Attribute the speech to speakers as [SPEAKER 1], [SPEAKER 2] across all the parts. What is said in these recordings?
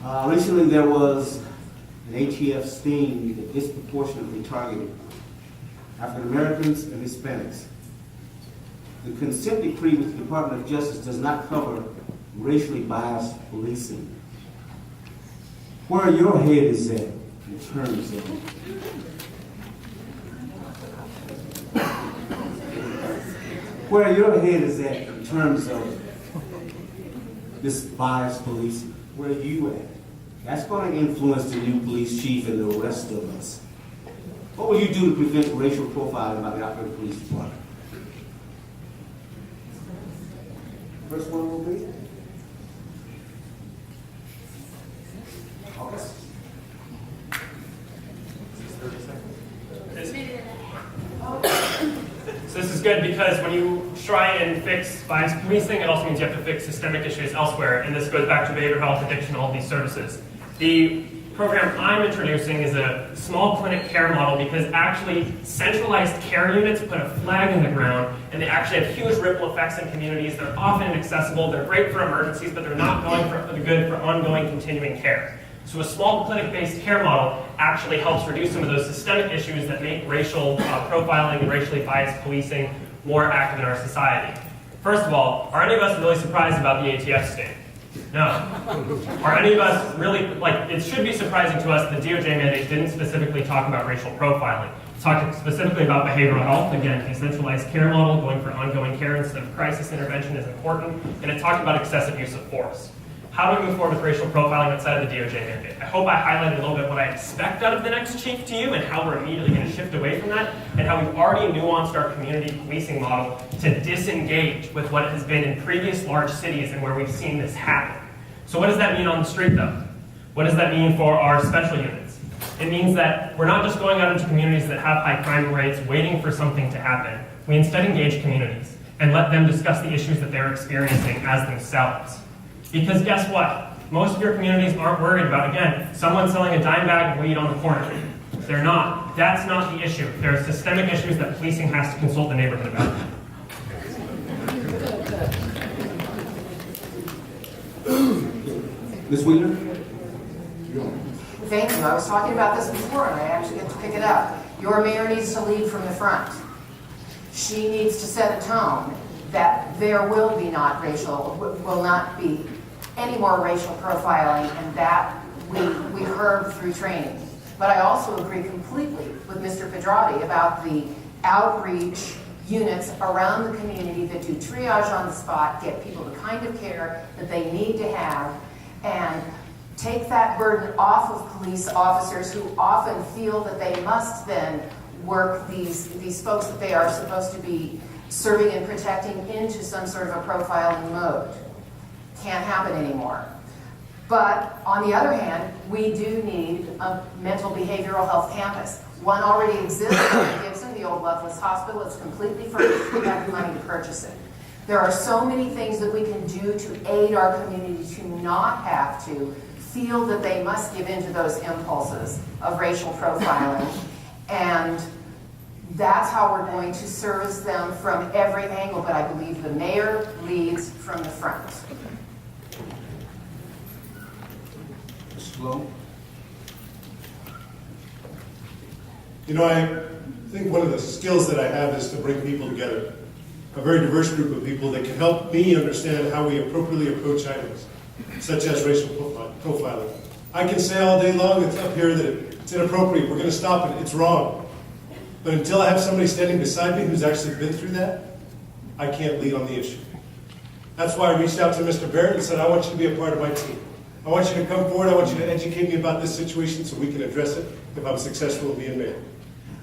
[SPEAKER 1] Recently there was an ATF sting that disproportionately targeted African Americans and Hispanics. The consent decree with the Department of Justice does not cover racially biased policing. Where your head is at in terms of this biased policing? Where are you at? That's going to influence the new police chief and the rest of us. What will you do to prevent racial profiling by the Operating Police Department? First one will be August.
[SPEAKER 2] So this is good because when you try and fix bias policing, it also means you have to fix systemic issues elsewhere, and this goes back to behavioral health, addiction, all of these services. The program I'm introducing is a small clinic care model because actually centralized care units put a flag in the ground, and they actually have huge ripple effects in communities. They're often inaccessible, they're great for emergencies, but they're not good for ongoing continuing care. So a small clinic-based care model actually helps reduce some of those systemic issues that make racial profiling and racially biased policing more active in our society. First of all, are any of us really surprised about the ATF sting? No. Are any of us really, it should be surprising to us that the DOJ mandate didn't specifically talk about racial profiling. It's talking specifically about behavioral health. Again, a centralized care model going for ongoing care instead of crisis intervention is important. And it talked about excessive use of force. How do we move forward with racial profiling outside of the DOJ mandate? I hope I highlighted a little bit what I expect out of the next chief to you and how we're immediately going to shift away from that and how we've already nuanced our community policing model to disengage with what has been in previous large cities and where we've seen this happen. So what does that mean on the street though? What does that mean for our special units? It means that we're not just going out into communities that have high crime rates waiting for something to happen. We instead engage communities and let them discuss the issues that they're experiencing as themselves. Because guess what? Most of your communities aren't worried about, again, someone selling a dime bag of weed on the corner. They're not. That's not the issue. There are systemic issues that policing has to consult the neighborhood about.
[SPEAKER 1] Ms. Wheeler?
[SPEAKER 3] Thank you. I was talking about this before, and I actually get to pick it up. Your mayor needs to lead from the front. She needs to set a tone that there will not be any more racial profiling, and that we curb through training. But I also agree completely with Mr. Pedrati about the outreach units around the community that do triage on the spot, get people the kind of care that they need to have, and take that burden off of police officers who often feel that they must then work these folks that they are supposed to be serving and protecting into some sort of a profiling mode. Can't happen anymore. But on the other hand, we do need a mental behavioral health campus. One already exists in Gibson, the old Loveless Hospital. It's completely furnished. We have the money to purchase it. There are so many things that we can do to aid our community to not have to feel that they must give in to those impulses of racial profiling. And that's how we're going to service them from every angle, but I believe the mayor leads from the front.
[SPEAKER 1] Mr. Sloan?
[SPEAKER 4] You know, I think one of the skills that I have is to bring people together. A very diverse group of people that can help me understand how we appropriately approach items, such as racial profiling. I can say all day long it's up here that it's inappropriate, we're going to stop it, it's wrong. But until I have somebody standing beside me who's actually been through that, I can't lead on the issue. That's why I reached out to Mr. Barrett and said, I want you to be a part of my team. I want you to come forward, I want you to educate me about this situation so we can address it if I'm successful in being mayor.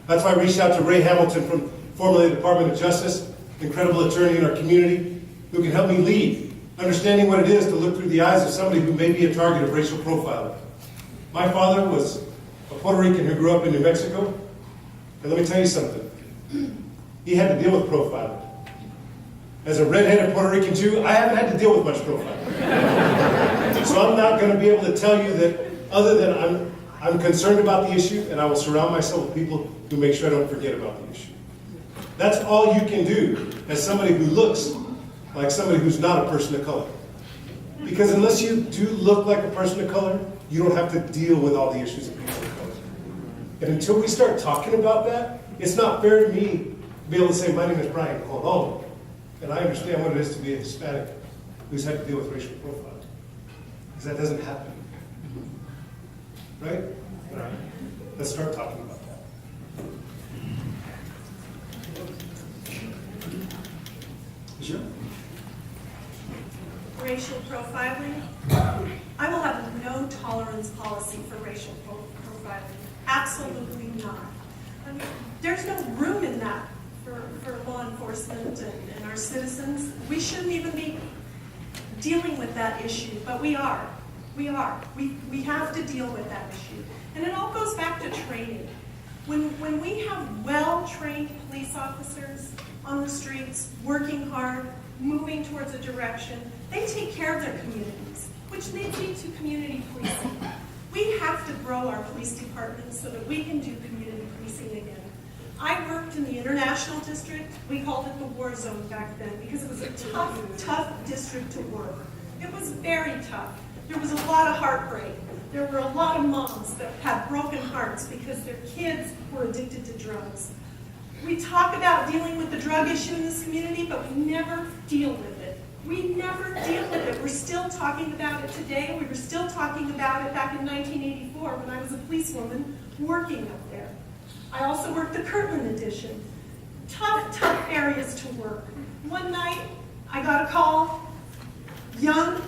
[SPEAKER 4] That's why I reached out to Ray Hamilton from formerly the Department of Justice, incredible attorney in our community, who can help me lead, understanding what it is to look through the eyes of somebody who may be a target of racial profiling. My father was a Puerto Rican who grew up in New Mexico, and let me tell you something. He had to deal with profiling. As a redheaded Puerto Rican Jew, I haven't had to deal with much profiling. So I'm not going to be able to tell you that other than I'm concerned about the issue, and I will surround myself with people who make sure I don't forget about the issue. That's all you can do as somebody who looks like somebody who's not a person of color. Because unless you do look like a person of color, you don't have to deal with all the issues of people of color. And until we start talking about that, it's not fair to me to be able to say, my name is Brian Colon, and I understand what it is to be a Hispanic who's had to deal with racial profiling. Because that doesn't happen. Right? Right. Let's start talking about that.
[SPEAKER 1] Sure.
[SPEAKER 5] Racial profiling. I will have no tolerance policy for racial profiling. Absolutely not. I mean, there's no room in that for law enforcement and our citizens. We shouldn't even be dealing with that issue, but we are. We are. We have to deal with that issue. And it all goes back to training. When we have well-trained police officers on the streets, working hard, moving towards a direction, they take care of their communities, which leads me to community policing. We have to grow our police department so that we can do community policing again. I worked in the International District. We called it the war zone back then because it was a tough district to work. It was very tough. There was a lot of heartbreak. There were a lot of moms that had broken hearts because their kids were addicted to drugs. We talk about dealing with the drug issue in this community, but we never deal with it. We never deal with it. We're still talking about it today. We were still talking about it back in 1984 when I was a policewoman working up there. I also worked the Kirtland edition. Tough areas to work. One night, I got a call, young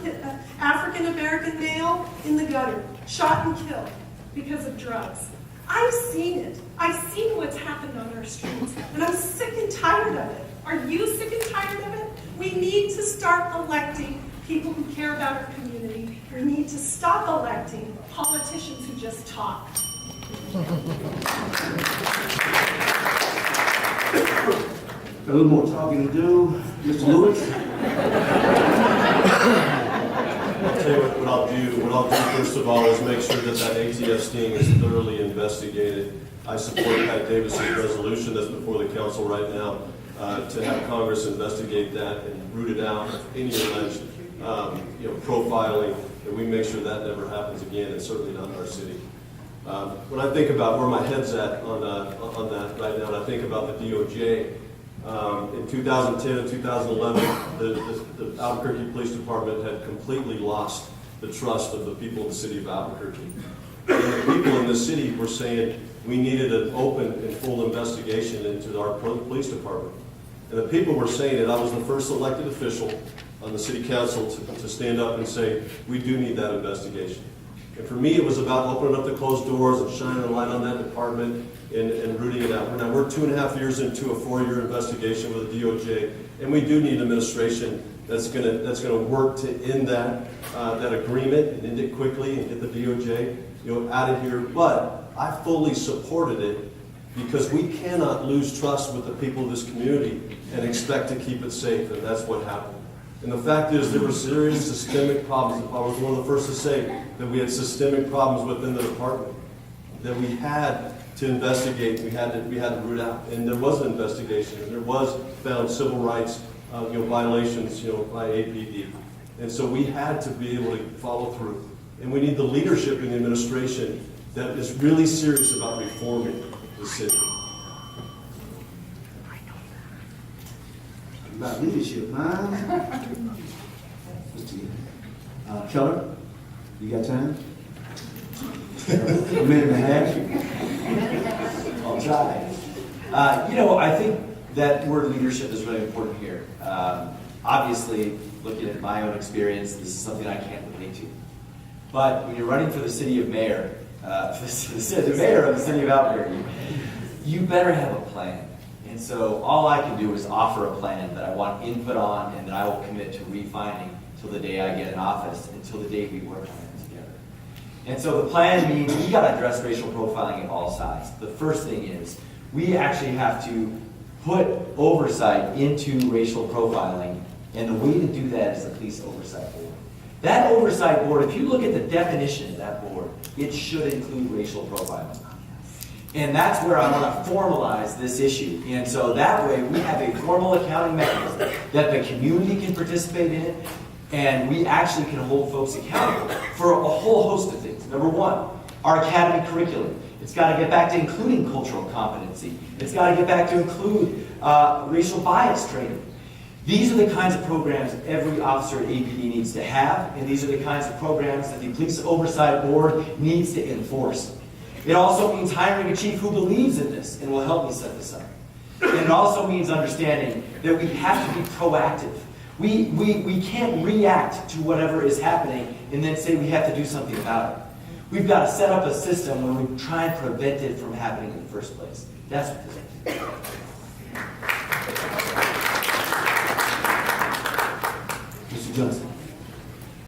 [SPEAKER 5] African-American male in the gutter, shot and killed because of drugs. I've seen it. I've seen what's happened on our streets, and I'm sick and tired of it. Are you sick and tired of it? We need to start electing people who care about our community. We need to stop electing politicians who just talk.
[SPEAKER 1] A little more talking to do. Mr. Lewis?
[SPEAKER 6] I'll tell you what I'll do first of all is make sure that ATF sting is thoroughly investigated. I support Pat Davis's resolution that's before the council right now to have Congress investigate that and root it out of any alleged profiling, and we make sure that never happens again, and certainly not in our city. When I think about where my head's at on that right now, and I think about the DOJ, in 2010 and 2011, the Albuquerque Police Department had completely lost the trust of the people in the city of Albuquerque. And the people in the city were saying we needed an open and full investigation into our police department. And the people were saying it. I was the first elected official on the city council to stand up and say, we do need that investigation. And for me, it was about opening up the closed doors and shining a light on that department and rooting it out. Now, we're 2.5 years into a 4-year investigation with the DOJ, and we do need an administration that's going to work to end that agreement and end it quickly and get the DOJ out of here. But I fully supported it because we cannot lose trust with the people of this community and expect to keep it safe, and that's what happened. And the fact is, there were serious systemic problems. I was one of the first to say that we had systemic problems within the department that we had to investigate. We had to root out, and there was an investigation, and there was found civil rights violations by APD, and so we had to be able to follow through. And we need the leadership in the administration that is really serious about reforming the city.
[SPEAKER 1] About leadership, huh? Keller, you got time? A minute and a half?
[SPEAKER 7] I'll try. I think that word leadership is really important here. Obviously, looking at my own experience, this is something I can't relate to. But when you're running for the city of mayor, the mayor of the city of Albuquerque, you better have a plan. And so all I can do is offer a plan that I want input on and that I will commit to refining till the day I get in office, until the day we work on it together. And so the plan means we got to address racial profiling at all sides. The first thing is we actually have to put oversight into racial profiling, and the way to do that is the Police Oversight Board. That oversight board, if you look at the definition of that board, it should include racial profiling. And that's where I want to formalize this issue. And so that way we have a formal accounting mechanism that the community can participate in, And we actually can hold folks accountable for a whole host of things. Number one, our academy curriculum. It's got to get back to including cultural competency. It's got to get back to include racial bias training. These are the kinds of programs every officer at APD needs to have, and these are the kinds of programs that the Police Oversight Board needs to enforce. It also means hiring a chief who believes in this and will help me set this up. And it also means understanding that we have to be proactive. We can't react to whatever is happening and then say we have to do something about it. We've got to set up a system where we try and prevent it from happening in the first place. That's what this is.
[SPEAKER 1] Mr. Johnson.